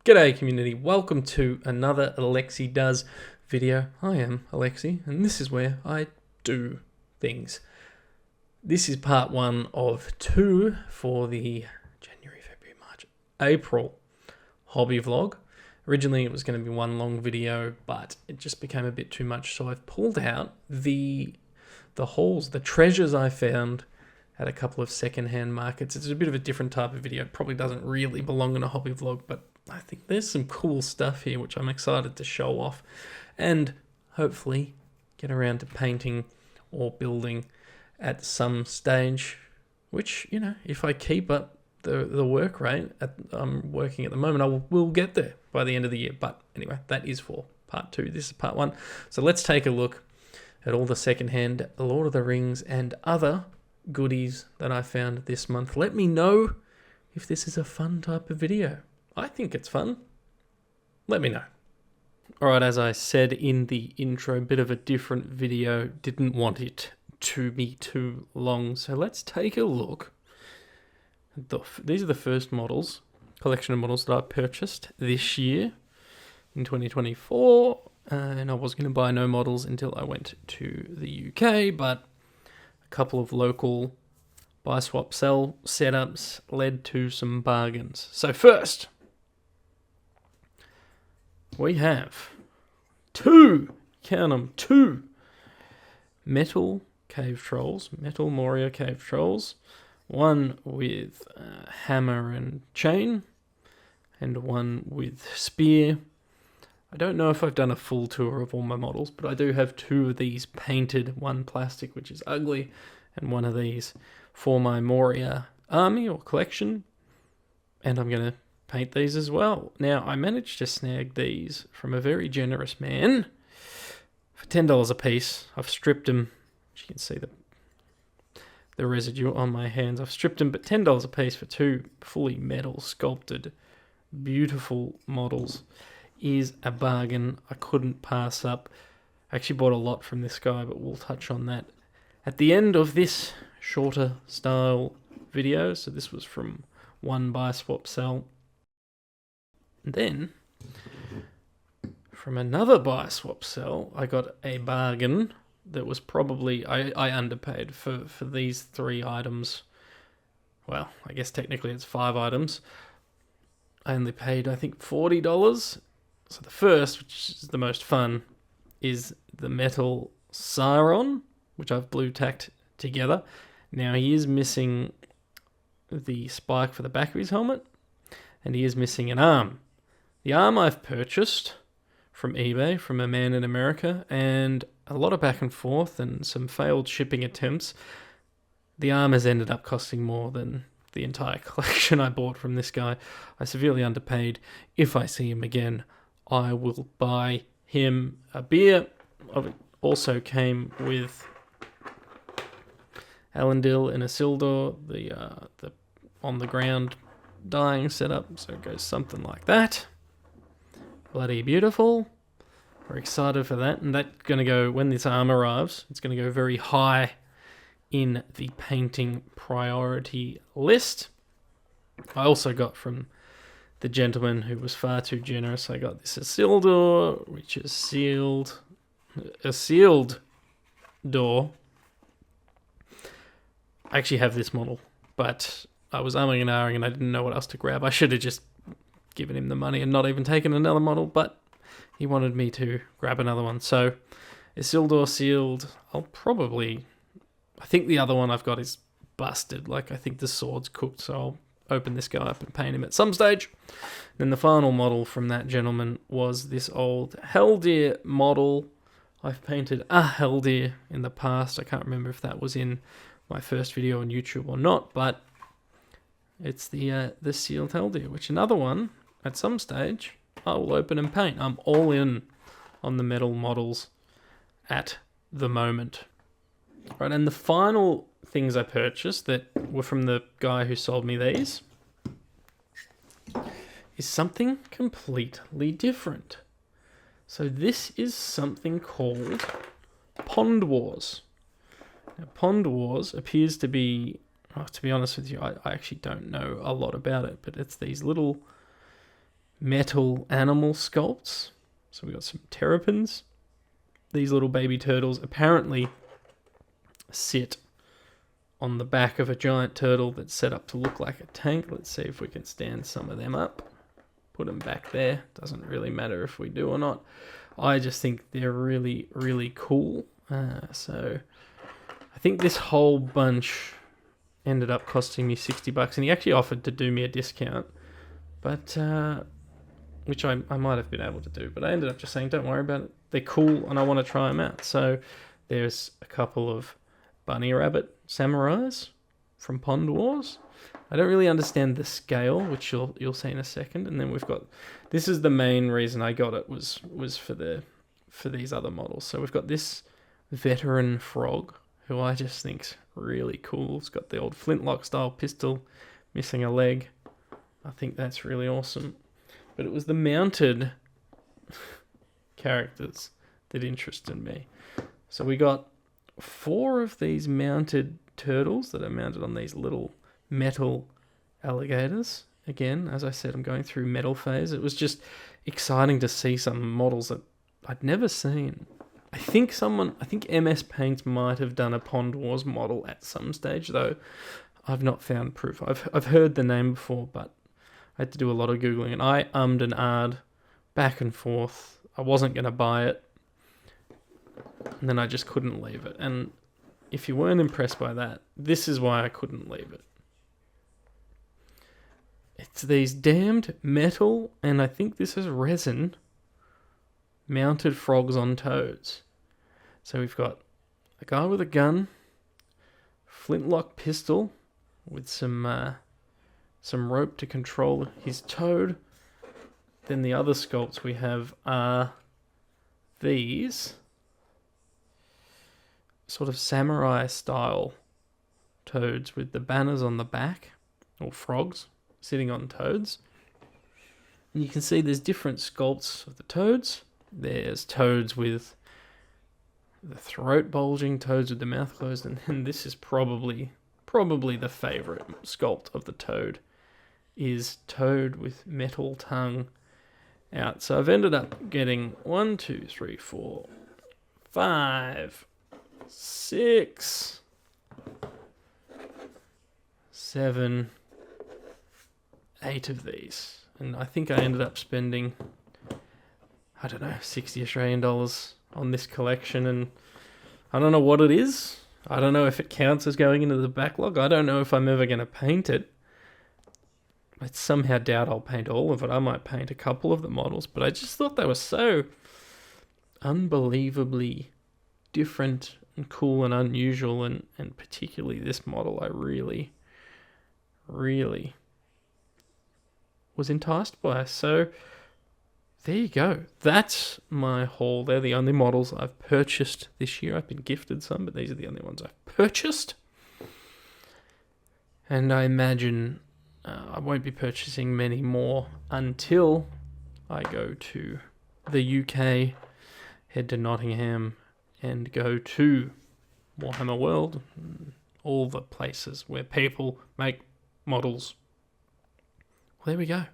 G'day community, welcome to another Alexi Does video. I am Alexi and this is where I do things. This is part one of two for the January, February, March, April hobby vlog. Originally it was going to be one long video, but it just became a bit too much, so I've pulled out the hauls, the treasures I found at a couple of second-hand markets. It's a bit of a different type of video. It probably doesn't really belong in a hobby vlog, but I think there's some cool stuff here which I'm excited to show off and hopefully get around to painting or building at some stage, which, you know, if I keep up the work rate I'm working at the moment, I will get there by the end of the year. But anyway, that is for part two. This is part one. So let's take a look at all the second-hand Lord of the Rings and other goodies that I found this month. Let me know if this is a fun type of video. I think it's fun. Let me know. Alright, as I said in the intro, bit of a different video. Didn't want it to be too long. So let's take a look. These are the first models, collection of models that I purchased this year in 2024. And I was going to buy no models until I went to the UK, but a couple of local buy, swap, sell setups led to some bargains. So first, we have two metal cave trolls, metal Moria cave trolls, one with hammer and chain, and one with spear. I don't know if I've done a full tour of all my models, but I do have two of these painted, one plastic, which is ugly, and one of these for my Moria army or collection, and I'm going to paint these as well. Now, I managed to snag these from a very generous man for $10 a piece. I've stripped them. As you can see the residue on my hands. I've stripped them, but $10 a piece for two fully metal sculpted, beautiful models is a bargain I couldn't pass up. I actually bought a lot from this guy, but we'll touch on that at the end of this shorter style video. So this was from one buy, swap, sell. And then, from another buy, swap, sell, I got a bargain that was probably, I underpaid for these three items. Well, I guess technically it's 5 items. I only paid, I think, $40. So the first, which is the most fun, is the metal Sauron, which I've blue tacked together. Now, he is missing the spike for the back of his helmet, and he is missing an arm. The arm I've purchased from eBay from a man in America, and a lot of back and forth and some failed shipping attempts. The arm has ended up costing more than the entire collection I bought from this guy. I severely underpaid. If I see him again, I will buy him a beer. It also came with Elendil and Isildur, the on the ground dying setup, so it goes something like that. Bloody beautiful. We're excited for that, and that's going to go, when this arm arrives, it's going to go very high in the painting priority list. I also got from the gentleman who was far too generous, I got this Isildur, which is sealed. A sealed door. I actually have this model, but I was umming and ahhing and I didn't know what else to grab. I should have just given him the money and not even taken another model, but he wanted me to grab another one. So, Isildur sealed. I think the other one I've got is busted. Like, I think the sword's cooked, so I'll open this guy up and paint him at some stage. Then the final model from that gentleman was this old Heldir model. I've painted a Heldir in the past. I can't remember if that was in my first video on YouTube or not, but it's the sealed Heldir, which another one, at some stage, I will open and paint. I'm all in on the metal models at the moment. Right, and the final things I purchased that were from the guy who sold me these is something completely different. So this is something called Pond Wars. Now, Pond Wars appears to be, to be honest with you, I actually don't know a lot about it, but it's these little metal animal sculpts. So we got some terrapins. These little baby turtles apparently sit on the back of a giant turtle that's set up to look like a tank. Let's see if we can stand some of them up. Put them back there. Doesn't really matter if we do or not. I just think they're really, really cool. So I think this whole bunch ended up costing me $60, and he actually offered to do me a discount, but which I might have been able to do, but I ended up just saying, don't worry about it. They're cool, and I want to try them out. So there's a couple of bunny rabbit samurais from Pond Wars. I don't really understand the scale, which you'll see in a second. And then we've got, this is the main reason I got it was for these other models. So we've got this veteran frog, who I just think's really cool. It's got the old flintlock style pistol, missing a leg. I think that's really awesome. But it was the mounted characters that interested me. So we got 4 of these mounted turtles that are mounted on these little metal alligators. Again, as I said, I'm going through metal phase. It was just exciting to see some models that I'd never seen. I think MS Paint might have done a Pond Wars model at some stage, though I've not found proof. I've heard the name before, but I had to do a lot of Googling, and I ummed and ahed back and forth. I wasn't going to buy it, and then I just couldn't leave it. And if you weren't impressed by that, this is why I couldn't leave it. It's these damned metal, and I think this is resin, mounted frogs on toads. So we've got a guy with a gun, flintlock pistol with some rope to control his toad. Then the other sculpts we have are these sort of samurai style toads with the banners on the back, or frogs sitting on toads. And you can see there's different sculpts of the toads. There's toads with the throat bulging, toads with the mouth closed, and then this is probably the favorite sculpt of the toad, is toad with metal tongue out. So I've ended up getting 1, 2, 3, 4, 5, 6, 7, 8 of these. And I think I ended up spending, I don't know, $60 Australian on this collection, and I don't know what it is. I don't know if it counts as going into the backlog. I don't know if I'm ever going to paint it. I somehow doubt I'll paint all of it. I might paint a couple of the models, but I just thought they were so unbelievably different and cool and unusual, and particularly this model I really, really was enticed by. So there you go. That's my haul. They're the only models I've purchased this year. I've been gifted some, but these are the only ones I've purchased. And I imagine I won't be purchasing many more until I go to the UK, head to Nottingham, and go to Warhammer World, all the places where people make models. Well, there we go.